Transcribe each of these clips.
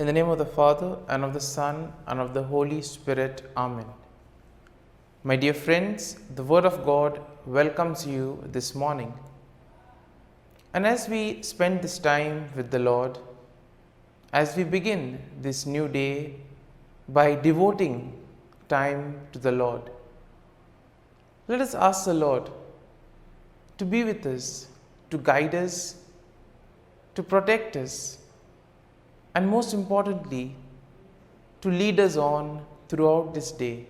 In the name of the Father, and of the Son, and of the Holy Spirit. Amen. My dear friends, the Word of God welcomes you this morning. And as we spend this time with the Lord, as we begin this new day by devoting time to the Lord, let us ask the Lord to be with us, to guide us, to protect us, and most importantly, to lead us on throughout this day.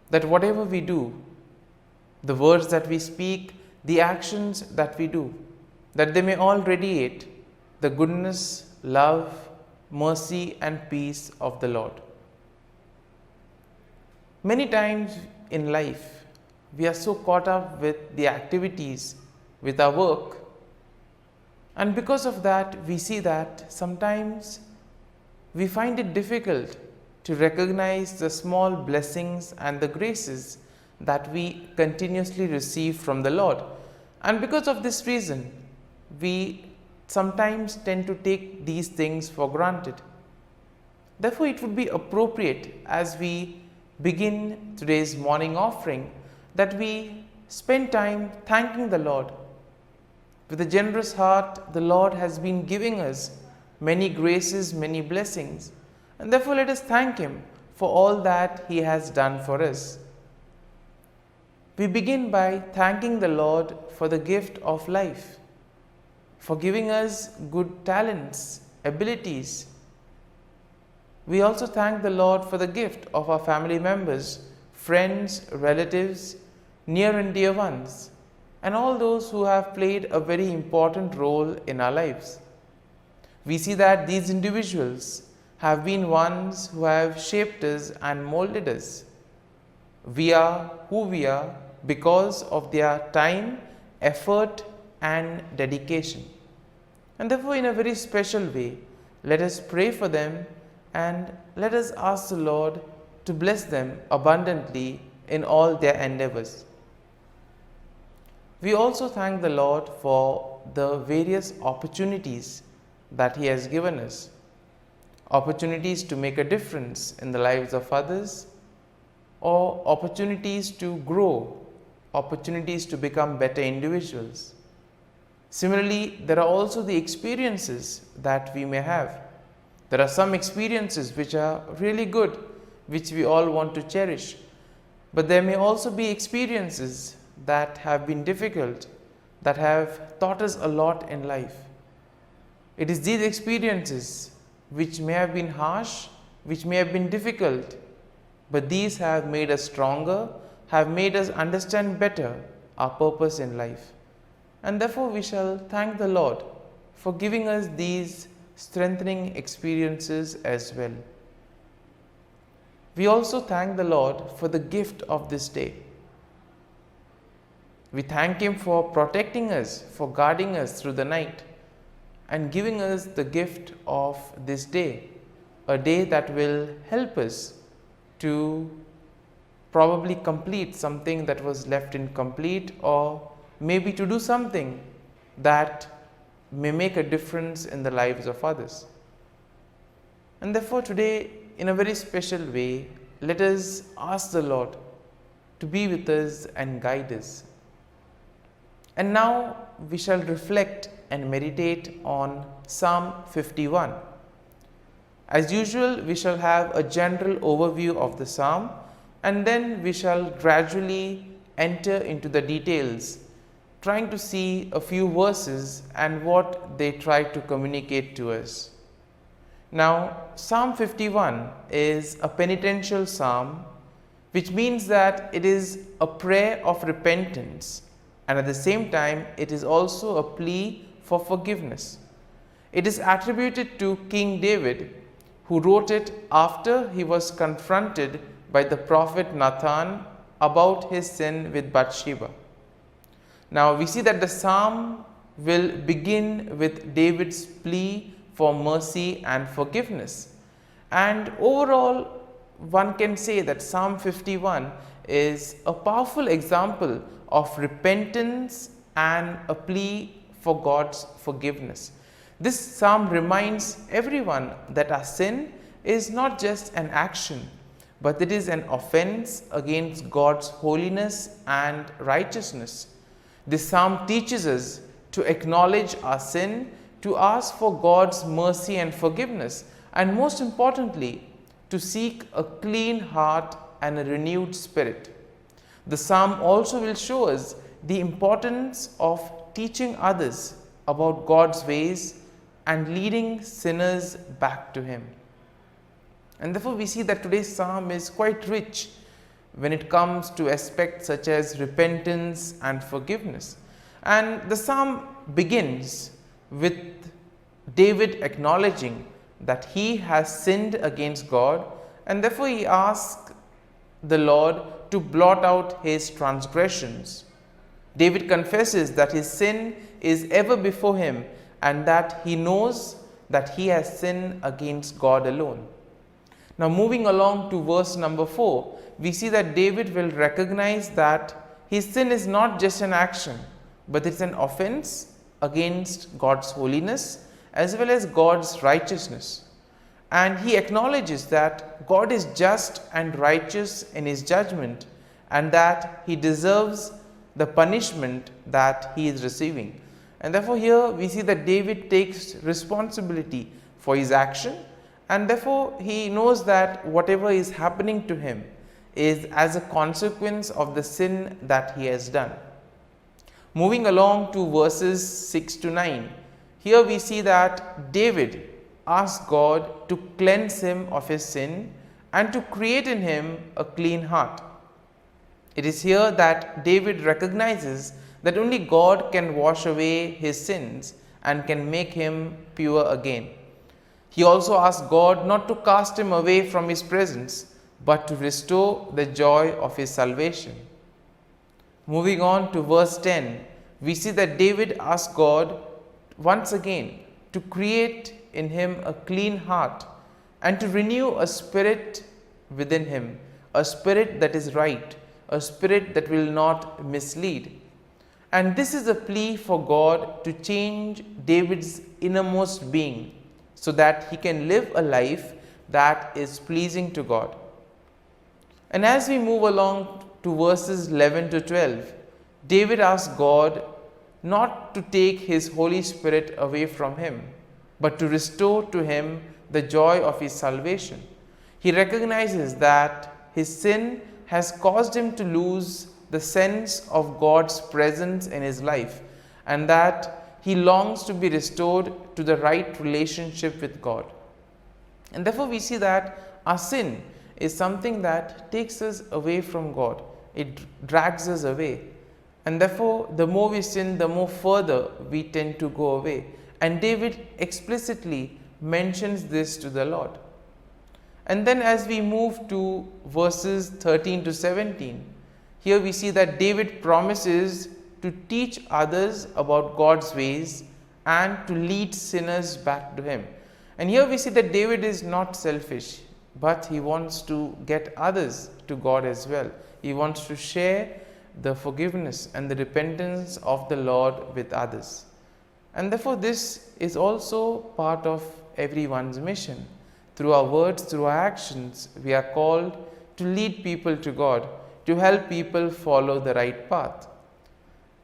That whatever we do, the words that we speak, the actions that we do, that they may all radiate the goodness, love, mercy, and peace of the Lord. Many times in life, we are so caught up with the activities, with our work, and because of that, we see that sometimes we find it difficult to recognize the small blessings and the graces that we continuously receive from the Lord. And because of this reason, we sometimes tend to take these things for granted. Therefore, it would be appropriate as we begin today's morning offering that we spend time thanking the Lord. With a generous heart, the Lord has been giving us many graces, many blessings, and therefore let us thank Him for all that He has done for us. We begin by thanking the Lord for the gift of life, for giving us good talents, abilities. We also thank the Lord for the gift of our family members, friends, relatives, near and dear ones, and all those who have played a very important role in our lives. We see that these individuals have been ones who have shaped us and molded us. We are who we are because of their time, effort, and dedication. And therefore, in a very special way, let us pray for them and let us ask the Lord to bless them abundantly in all their endeavors. We also thank the Lord for the various opportunities that He has given us. Opportunities to make a difference in the lives of others, or opportunities to grow, opportunities to become better individuals. Similarly, there are also the experiences that we may have. There are some experiences which are really good, which we all want to cherish. But there may also be experiences that have been difficult, that have taught us a lot in life. It is these experiences which may have been harsh, which may have been difficult, but these have made us stronger, have made us understand better our purpose in life. And therefore we shall thank the Lord for giving us these strengthening experiences as well. We also thank the Lord for the gift of this day. We thank Him for protecting us, for guarding us through the night, and giving us the gift of this day, a day that will help us to probably complete something that was left incomplete, or maybe to do something that may make a difference in the lives of others. And therefore today, in a very special way, let us ask the Lord to be with us and guide us. And now we shall reflect and meditate on Psalm 51. As usual, we shall have a general overview of the psalm, and then we shall gradually enter into the details, trying to see a few verses and what they try to communicate to us. Now, Psalm 51 is a penitential psalm, which means that it is a prayer of repentance, and at the same time, it is also a plea for forgiveness. It is attributed to King David, who wrote it after he was confronted by the prophet Nathan about his sin with Bathsheba. Now, we see that the psalm will begin with David's plea for mercy and forgiveness. And overall, one can say that Psalm 51 is a powerful example of repentance and a plea for God's forgiveness. This psalm reminds everyone that our sin is not just an action, but it is an offense against God's holiness and righteousness. This psalm teaches us to acknowledge our sin, to ask for God's mercy and forgiveness, and most importantly, to seek a clean heart and a renewed spirit. The psalm also will show us the importance of teaching others about God's ways and leading sinners back to Him. And therefore we see that today's psalm is quite rich when it comes to aspects such as repentance and forgiveness. And the psalm begins with David acknowledging that he has sinned against God, and therefore he asks the Lord to blot out his transgressions. David confesses that his sin is ever before him and that he knows that he has sinned against God alone. Now moving along to verse number 4, we see that David will recognize that his sin is not just an action, but it's an offense against God's holiness as well as God's righteousness. And he acknowledges that God is just and righteous in his judgment and that he deserves the punishment that he is receiving. And therefore here we see that David takes responsibility for his action, and therefore he knows that whatever is happening to him is as a consequence of the sin that he has done. Moving along to verses 6 to 9, here we see that David asks God to cleanse him of his sin and to create in him a clean heart. It is here that David recognizes that only God can wash away his sins and can make him pure again. He also asks God not to cast him away from his presence, but to restore the joy of his salvation. Moving on to verse 10, we see that David asks God once again to create in him a clean heart and to renew a spirit within him, a spirit that is right, a spirit that will not mislead. And this is a plea for God to change David's innermost being so that he can live a life that is pleasing to God. And as we move along to verses 11 to 12, David asks God not to take his Holy Spirit away from him, but to restore to him the joy of his salvation. He recognizes that his sin has caused him to lose the sense of God's presence in his life, and that he longs to be restored to the right relationship with God. And therefore we see that our sin is something that takes us away from God. It drags us away. And therefore the more we sin, the more further we tend to go away. And David explicitly mentions this to the Lord. And then as we move to verses 13 to 17, here we see that David promises to teach others about God's ways and to lead sinners back to Him. And here we see that David is not selfish, but he wants to get others to God as well. He wants to share the forgiveness and the repentance of the Lord with others. And therefore this is also part of everyone's mission. Through our words, through our actions, we are called to lead people to God, to help people follow the right path.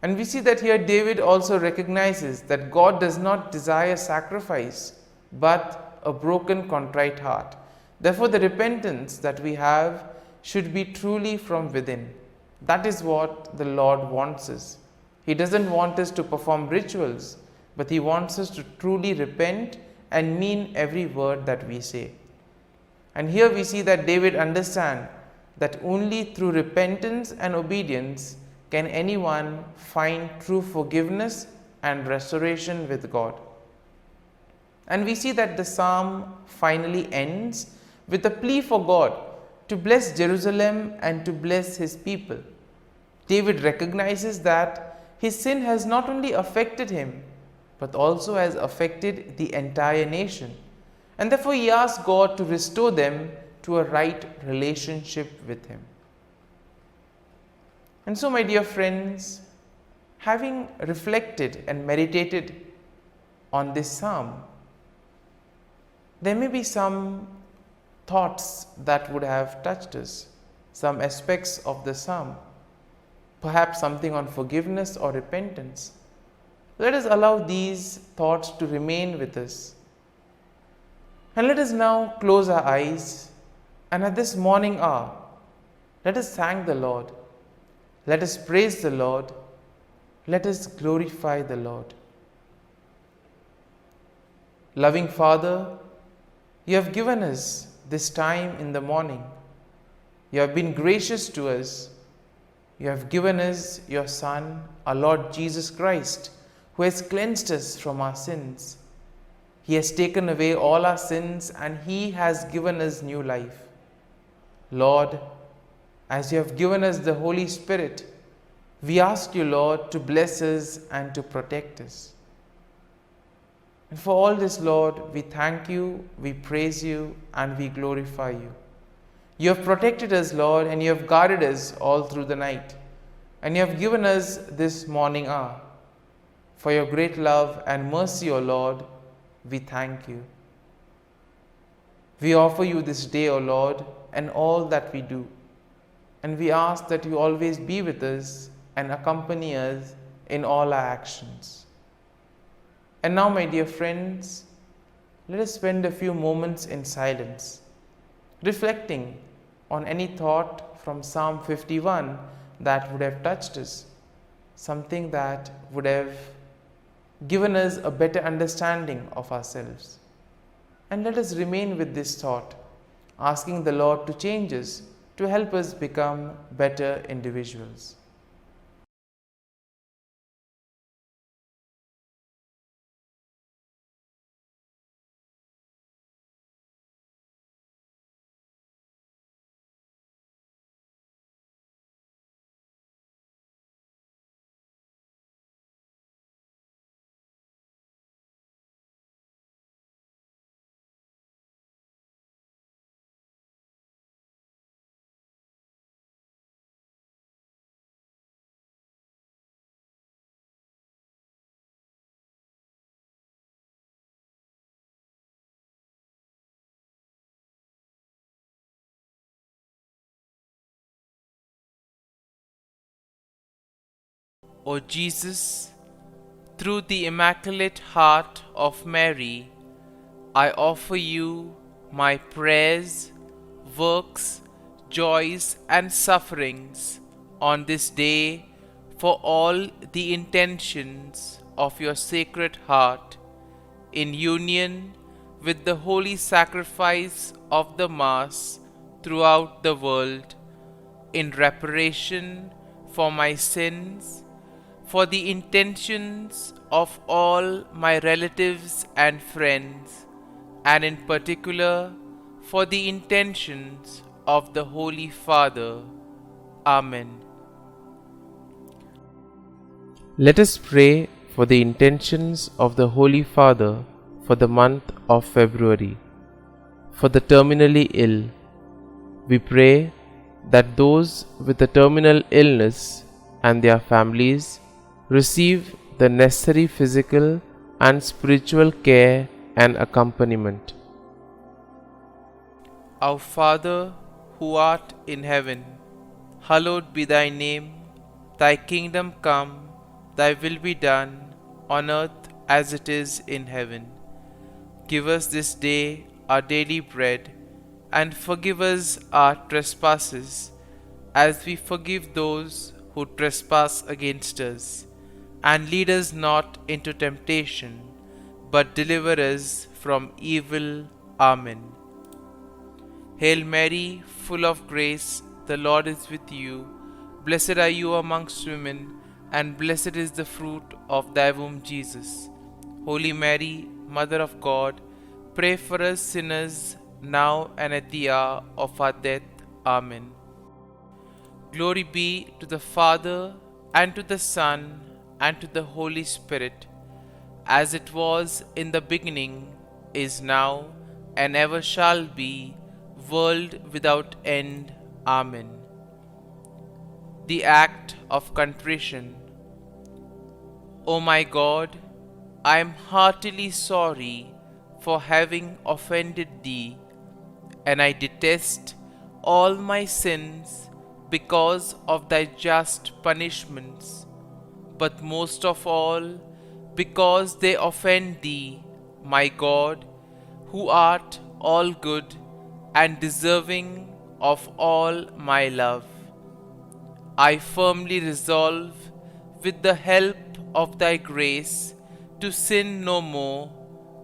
And we see that here David also recognizes that God does not desire sacrifice, but a broken, contrite heart. Therefore, the repentance that we have should be truly from within. That is what the Lord wants us. He doesn't want us to perform rituals, but He wants us to truly repent and mean every word that we say. And here we see that David understands that only through repentance and obedience can anyone find true forgiveness and restoration with God. And we see that the psalm finally ends with a plea for God to bless Jerusalem and to bless His people. David recognizes that his sin has not only affected him, but also has affected the entire nation. And therefore he asks God to restore them to a right relationship with Him. And so, my dear friends, having reflected and meditated on this psalm. There may be some thoughts that would have touched us, some aspects of the psalm, perhaps something on forgiveness or repentance. Let us allow these thoughts to remain with us. And let us now close our eyes, and at this morning hour, let us thank the Lord. Let us praise the Lord. Let us glorify the Lord. Loving Father, you have given us this time in the morning. You have been gracious to us. You have given us your Son, our Lord Jesus Christ, who has cleansed us from our sins. He has taken away all our sins and He has given us new life. Lord, as you have given us the Holy Spirit, we ask you, Lord, to bless us and to protect us. And for all this, Lord, we thank you, we praise you, and we glorify you. You have protected us, Lord, and you have guarded us all through the night. And you have given us this morning hour. For your great love and mercy, O Lord, we thank you. We offer you this day, O Lord, and all that we do. And we ask that you always be with us and accompany us in all our actions. And now, my dear friends, let us spend a few moments in silence, reflecting on any thought from Psalm 51 that would have touched us, something that would have given us a better understanding of ourselves. And let us remain with this thought, asking the Lord to change us, to help us become better individuals. O Jesus, through the Immaculate Heart of Mary, I offer you my prayers, works, joys, and sufferings on this day for all the intentions of your Sacred Heart, in union with the holy sacrifice of the Mass throughout the world, in reparation for my sins, for the intentions of all my relatives and friends, and in particular for the intentions of the Holy Father. Amen. Let us pray for the intentions of the Holy Father for the month of February. For the terminally ill, we pray that those with a terminal illness and their families receive the necessary physical and spiritual care and accompaniment. Our Father, who art in heaven, hallowed be thy name. Thy kingdom come, thy will be done, on earth as it is in heaven. Give us this day our daily bread, and forgive us our trespasses, as we forgive those who trespass against us. And lead us not into temptation, but deliver us from evil. Amen. Hail Mary, full of grace, the Lord is with you. Blessed are you amongst women, and blessed is the fruit of thy womb, Jesus. Holy Mary, Mother of God, pray for us sinners, now and at the hour of our death. Amen. Glory be to the Father, and to the Son, and to the Holy Spirit, as it was in the beginning, is now, and ever shall be, world without end. Amen. The Act of Contrition. O my God, I am heartily sorry for having offended thee, and I detest all my sins because of thy just punishments, but most of all because they offend thee, my God, who art all good and deserving of all my love. I firmly resolve, with the help of thy grace, to sin no more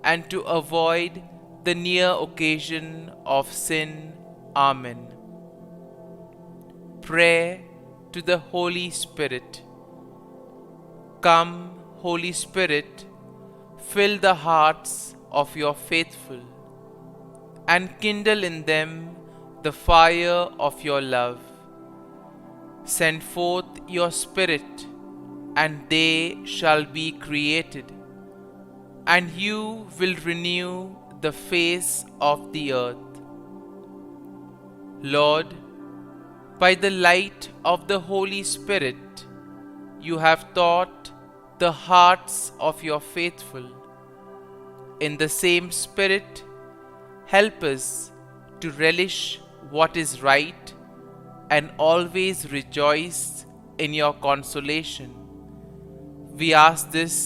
and to avoid the near occasion of sin. Amen. Prayer to the Holy Spirit. Come, Holy Spirit, fill the hearts of your faithful, and kindle in them the fire of your love. Send forth your Spirit, and they shall be created, and you will renew the face of the earth. Lord, by the light of the Holy Spirit, you have taught the hearts of your faithful. In the same Spirit, help us to relish what is right and always rejoice in your consolation. We ask this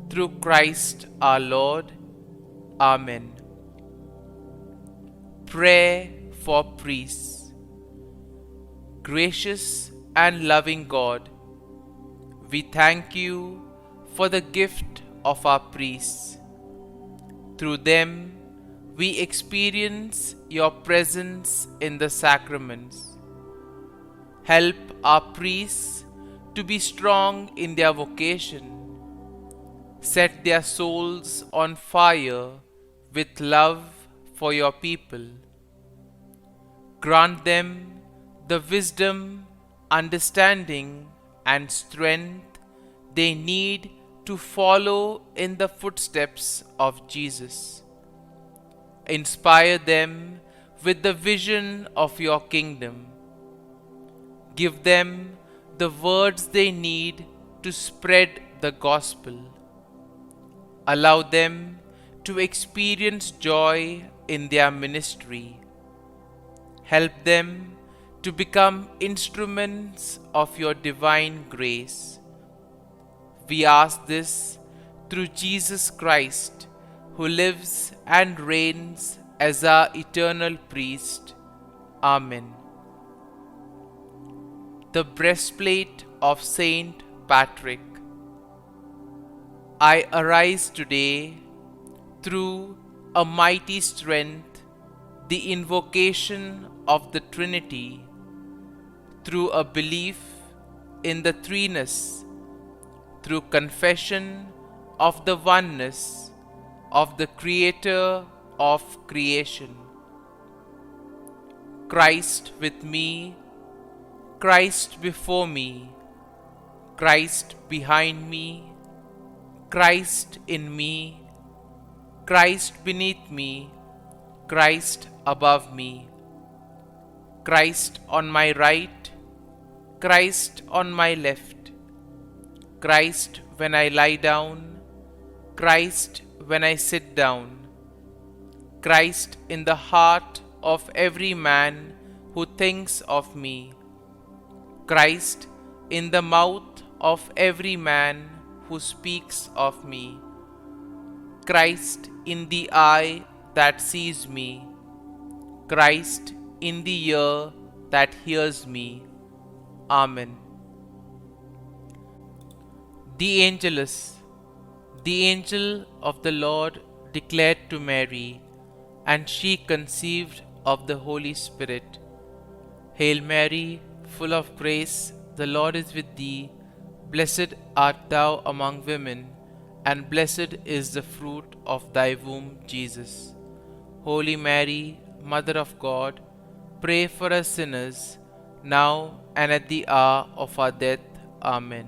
through Christ our Lord. Amen. Prayer for priests. Gracious and loving God, we thank you for the gift of our priests. Through them, we experience your presence in the sacraments. Help our priests to be strong in their vocation. Set their souls on fire with love for your people. Grant them the wisdom, understanding, and strength they need to follow in the footsteps of Jesus. Inspire them with the vision of your kingdom. Give them the words they need to spread the gospel. Allow them to experience joy in their ministry. Help them to become instruments of your divine grace. We ask this through Jesus Christ, who lives and reigns as our eternal priest. Amen. The breastplate of Saint Patrick. I arise today through a mighty strength, the invocation of the Trinity, through a belief in the threeness, through confession of the oneness of the Creator of creation. Christ with me, Christ before me, Christ behind me, Christ in me, Christ beneath me, Christ above me, Christ on my right, Christ on my left, Christ when I lie down, Christ when I sit down, Christ in the heart of every man who thinks of me, Christ in the mouth of every man who speaks of me, Christ in the eye that sees me, Christ in the ear that hears me. Amen. The Angelus. The angel of the Lord declared to Mary, and she conceived of the Holy Spirit. Hail Mary, full of grace, the Lord is with thee. Blessed art thou among women, and blessed is the fruit of thy womb, Jesus. Holy Mary, Mother of God, pray for us sinners, now and at the hour of our death. Amen.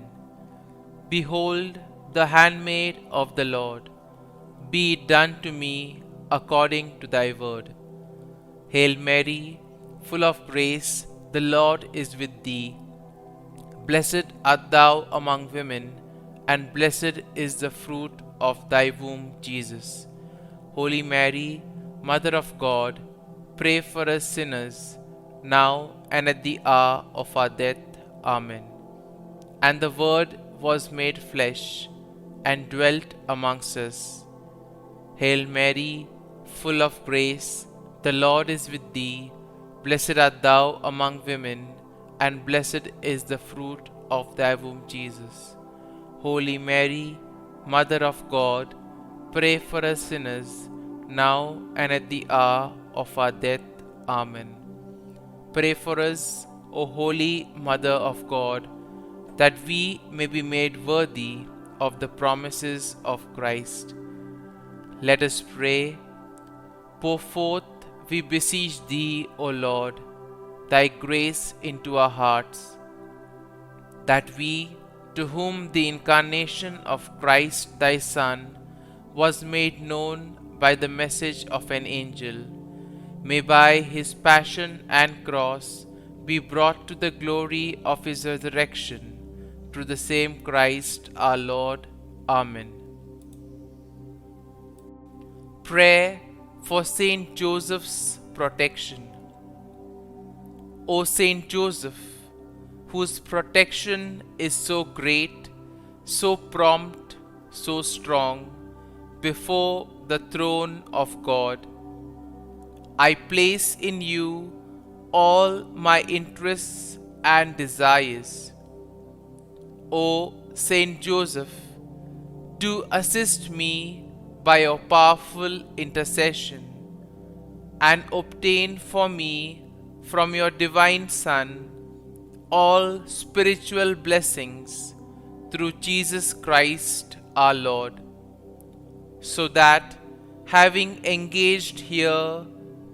Behold, the handmaid of the Lord. Be it done to me according to thy word. Hail Mary, full of grace, the Lord is with thee. Blessed art thou among women, and blessed is the fruit of thy womb, Jesus. Holy Mary, Mother of God, pray for us sinners, now and at the hour of our death. Amen. And the Word was made flesh and dwelt amongst us. Hail Mary, full of grace, the Lord is with thee. Blessed art thou among women, and blessed is the fruit of thy womb, Jesus. Holy Mary, Mother of God, pray for us sinners, now and at the hour of our death. Amen. Pray for us, O Holy Mother of God, that we may be made worthy of the promises of Christ. Let us pray. Pour forth, we beseech thee, O Lord, thy grace into our hearts, that we, to whom the incarnation of Christ thy Son was made known by the message of an angel, may by his passion and cross be brought to the glory of his resurrection, through the same Christ our Lord. Amen. Prayer for Saint Joseph's protection. O Saint Joseph, whose protection is so great, so prompt, so strong, before the throne of God, I place in you all my interests and desires. O Saint Joseph, do assist me by your powerful intercession, and obtain for me from your divine Son all spiritual blessings through Jesus Christ our Lord, so that, having engaged here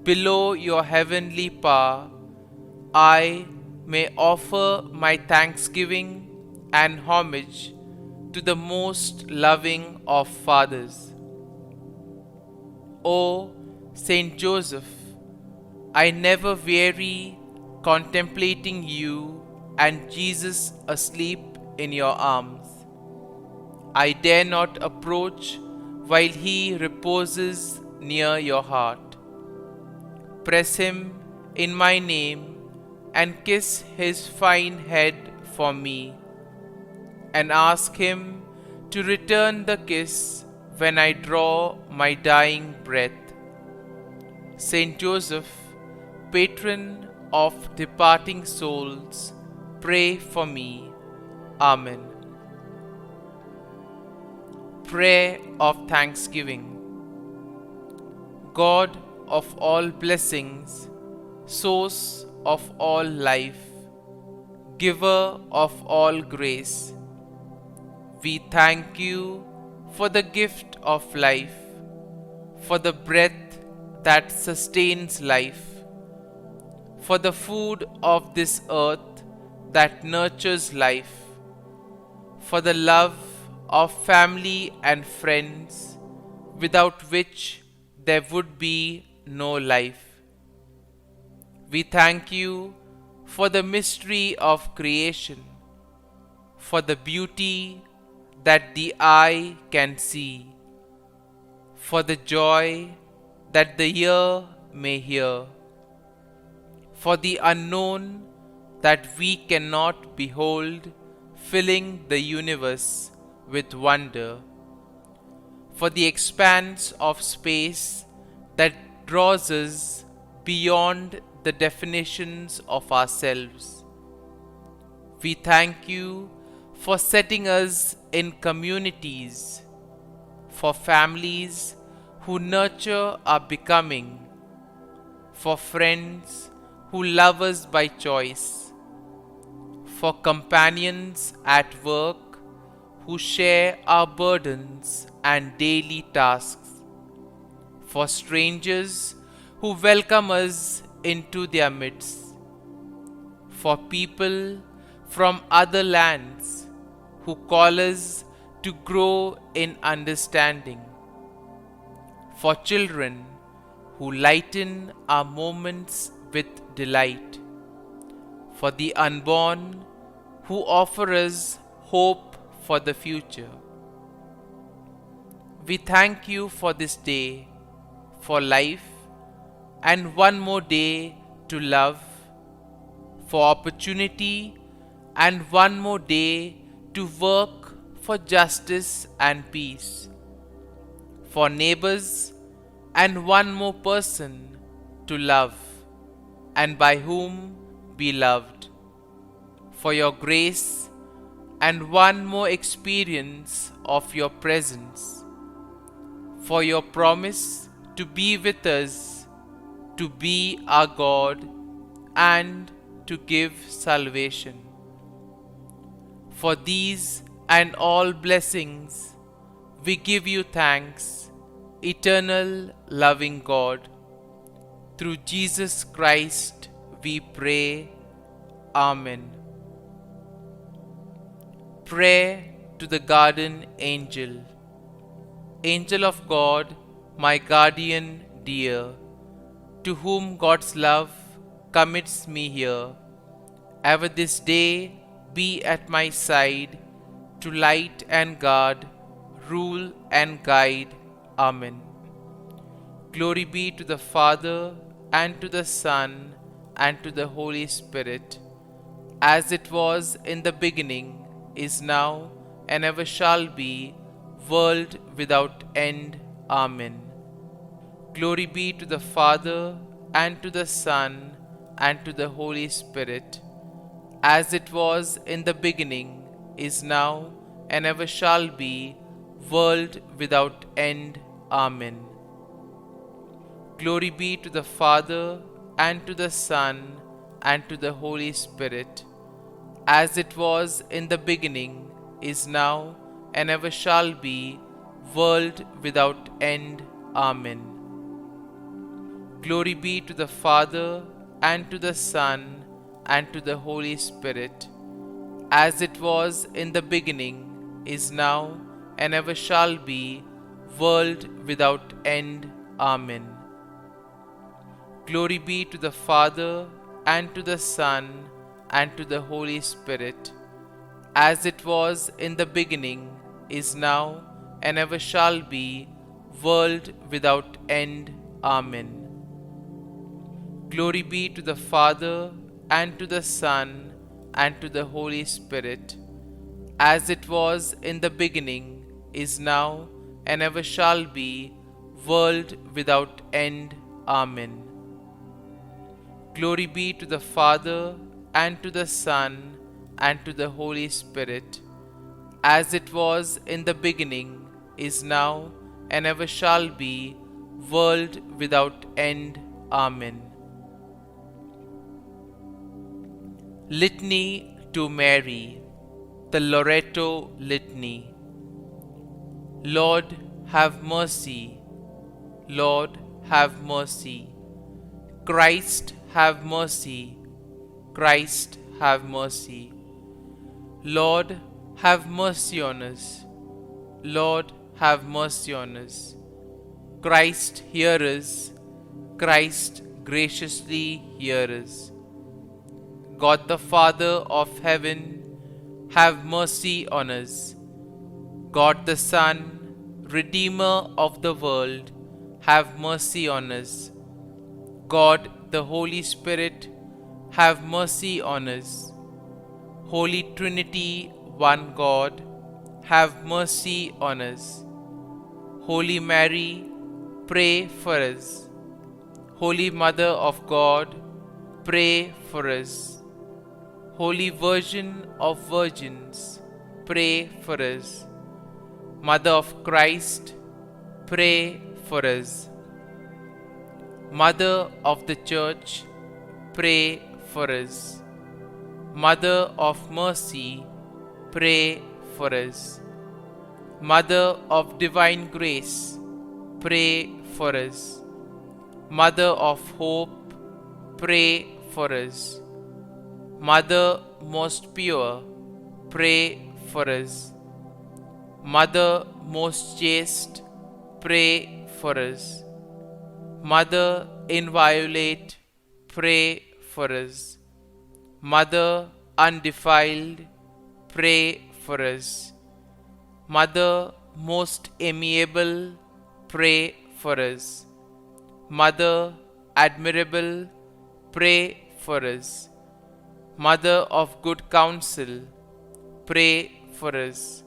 below your heavenly power, I may offer my thanksgiving and homage to the most loving of fathers. O Saint Joseph, I never weary contemplating you and Jesus asleep in your arms. I dare not approach while he reposes near your heart. Press him in my name and kiss his fine head for me, and ask him to return the kiss when I draw my dying breath. Saint Joseph, patron of departing souls, pray for me. Amen. Prayer of Thanksgiving. God of all blessings, source of all life, giver of all grace, we thank you for the gift of life, for the breath that sustains life, for the food of this earth that nurtures life, for the love of family and friends, without which there would be no life. We thank you for the mystery of creation, for the beauty that the eye can see, for the joy that the ear may hear, for the unknown that we cannot behold, filling the universe with wonder, for the expanse of space that draws us beyond the definitions of ourselves. We thank you for setting us in communities, for families who nurture our becoming, for friends who love us by choice, for companions at work who share our burdens and daily tasks, for strangers who welcome us into their midst, for people from other lands who call us to grow in understanding, for children who lighten our moments with delight, for the unborn who offer us hope for the future, We thank you for this day, for life, and one more day to love, for opportunity, and one more day to work for justice and peace, for neighbors, and one more person to love, and by whom be loved, for your grace, and one more experience of your presence, for your promise to be with us, to be our God, and to give salvation. For these and all blessings, we give you thanks, eternal loving God. Through Jesus Christ we pray. Amen. Prayer to the Guardian Angel. Angel of God, my guardian dear, to whom God's love commits me here, ever this day be at my side, to light and guard, rule and guide. Amen. Glory be to the Father, and to the Son, and to the Holy Spirit, as it was in the beginning, is now, and ever shall be, world without end. Amen. Glory be to the Father, and to the Son, and to the Holy Spirit, as it was in the beginning, is now, and ever shall be, world without end. Amen. Glory be to the Father, and to the Son, and to the Holy Spirit, as it was in the beginning, is now, and ever shall be, world without end. Amen. Glory be to the Father, and to the Son, and to the Holy Spirit, as it was in the beginning, is now, and ever shall be, world without end. Amen. Glory be to the Father, and to the Son, and to the Holy Spirit, as it was in the beginning, is now, and ever shall be, world without end. Amen. Glory be to the Father, and to the Son, and to the Holy Spirit, as it was in the beginning, is now, and ever shall be, world without end. Amen. Glory be to the Father, and to the Son, and to the Holy Spirit, as it was in the beginning, is now, and ever shall be, world without end. Amen. Litany to Mary, the Loreto Litany. Lord, have mercy. Lord, have mercy. Christ, have mercy. Christ, have mercy. Lord, have mercy on us. Lord, have mercy on us. Christ, hear us. Christ, graciously hear us. God the Father of heaven, have mercy on us. God the Son, Redeemer of the world, have mercy on us. God the Holy Spirit, have mercy on us. Holy Trinity, one God, have mercy on us. Holy Mary, pray for us. Holy Mother of God, pray for us. Holy Virgin of Virgins, pray for us. Mother of Christ, pray for us. Mother of the Church, pray for us. Mother of Mercy, pray for us. Mother of Divine Grace, pray for us. Mother of Hope, pray for us. Mother most pure, pray for us. Mother most chaste, pray for us. Mother inviolate, pray for us. Mother undefiled, pray for us. Mother most amiable, pray for us. Mother admirable, pray for us. Mother of good counsel, pray for us.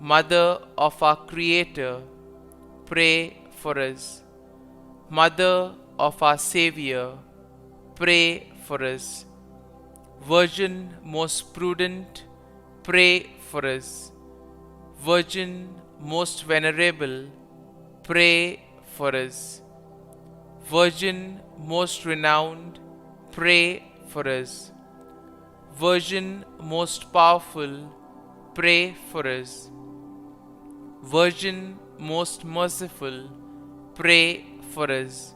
Mother of our Creator, pray for us. Mother of our Savior, pray for us. Virgin most prudent, pray for us. Virgin most venerable, pray for us. Virgin most renowned, pray for us. Virgin most powerful, pray for us. Virgin most merciful, pray for us.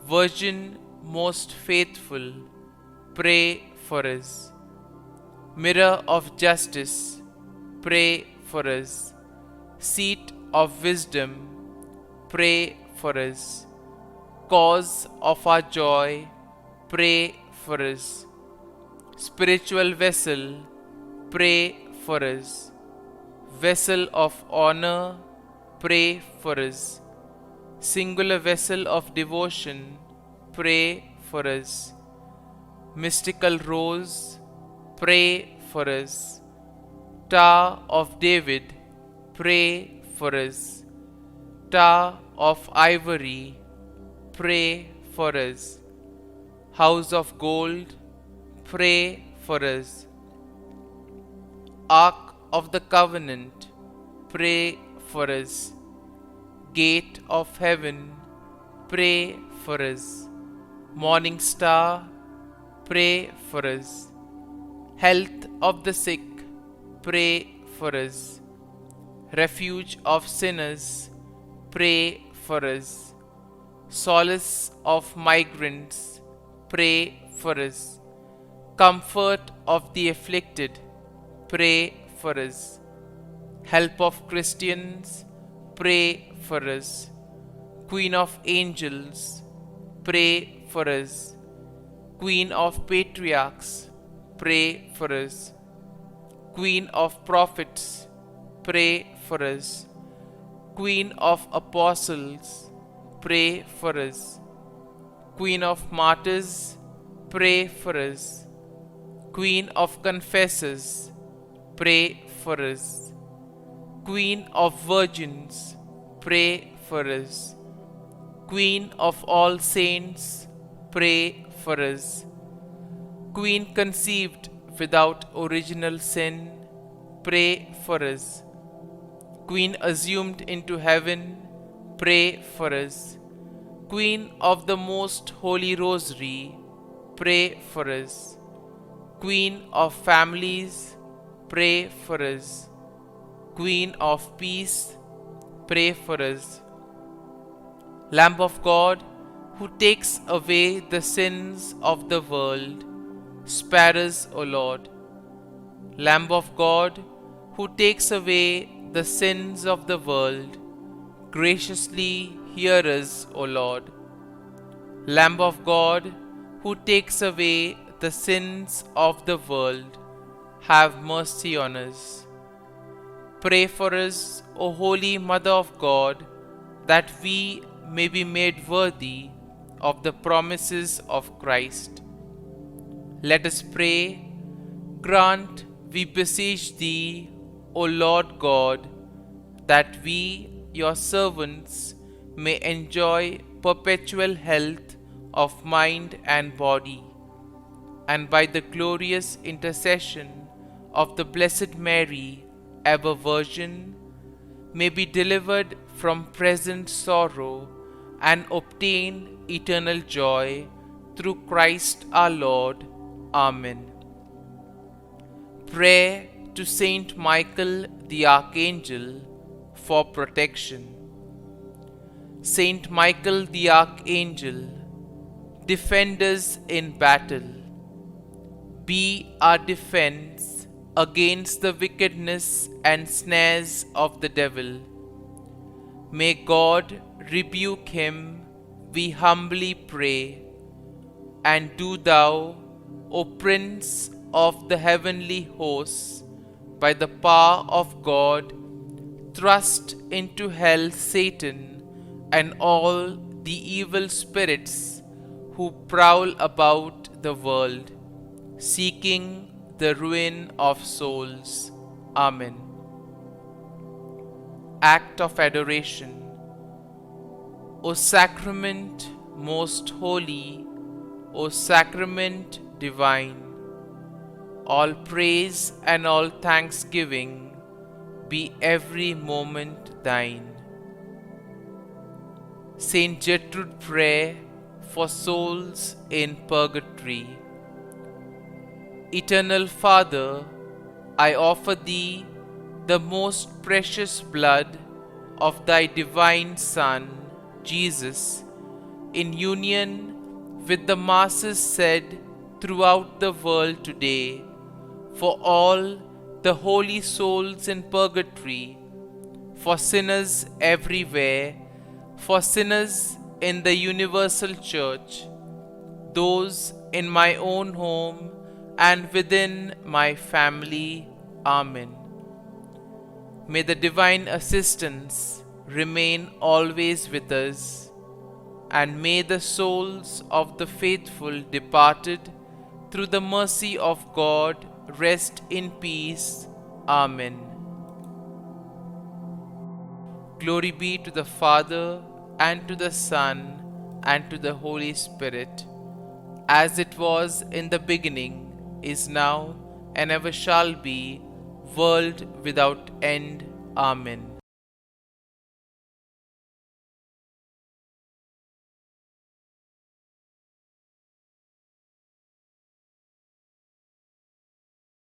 Virgin most faithful, pray for us. Mirror of justice, pray for us. Seat of wisdom, pray for us. Cause of our joy, pray for us. Spiritual vessel, pray for us. Vessel of honor, pray for us. Singular vessel of devotion, pray for us. Mystical rose, pray for us. Tower of David, pray for us. Tower of ivory, pray for us. House of gold, pray for us. Ark of the covenant, pray for us. Gate of heaven, pray for us. Morning star, pray for us. Health of the sick, pray for us. Refuge of sinners, pray for us. Solace of migrants, pray for us. Comfort of the afflicted, pray for us. Help of Christians, pray for us. Queen of angels, pray for us. Queen of patriarchs, pray for us. Queen of prophets, pray for us. Queen of apostles, pray for us. Queen of martyrs, pray for us. Queen of confessors, pray for us. Queen of virgins, pray for us. Queen of all saints, pray for us. Queen conceived without original sin, pray for us. Queen assumed into heaven, pray for us. Queen of the most holy rosary, pray for us. Queen of families, pray for us. Queen of peace, pray for us. Lamb of God, who takes away the sins of the world, spare us, O Lord. Lamb of God, who takes away the sins of the world, graciously hear us, O Lord. Lamb of God, who takes away the sins of the world, have mercy on us. Pray for us, O Holy Mother of God, that we may be made worthy of the promises of Christ. Let us pray. Grant, we beseech Thee, O Lord God, that we, Your servants, may enjoy perpetual health of mind and body, and by the glorious intercession of the Blessed Mary, ever Virgin, may be delivered from present sorrow and obtain eternal joy through Christ our Lord. Amen. Prayer to Saint Michael the Archangel for protection. Saint Michael the Archangel, defend us in battle. Be our defense against the wickedness and snares of the devil. May God rebuke him, we humbly pray. And do Thou, O Prince of the heavenly hosts, by the power of God, thrust into hell Satan and all the evil spirits who prowl about the world, seeking the ruin of souls. Amen. Act of Adoration. O Sacrament most holy, O Sacrament divine, all praise and all thanksgiving be every moment thine. Saint Gertrude Prayer for souls in purgatory. Eternal Father, I offer Thee the most precious blood of Thy divine Son, Jesus, in union with the Masses said throughout the world today, for all the holy souls in purgatory, for sinners everywhere, for sinners in the universal church, those in my own home and within my family. Amen. May the divine assistance remain always with us, and may the souls of the faithful departed through the mercy of God rest in peace. Amen. Glory be to the Father, and to the Son, and to the Holy Spirit, as it was in the beginning, is now, and ever shall be, world without end. Amen.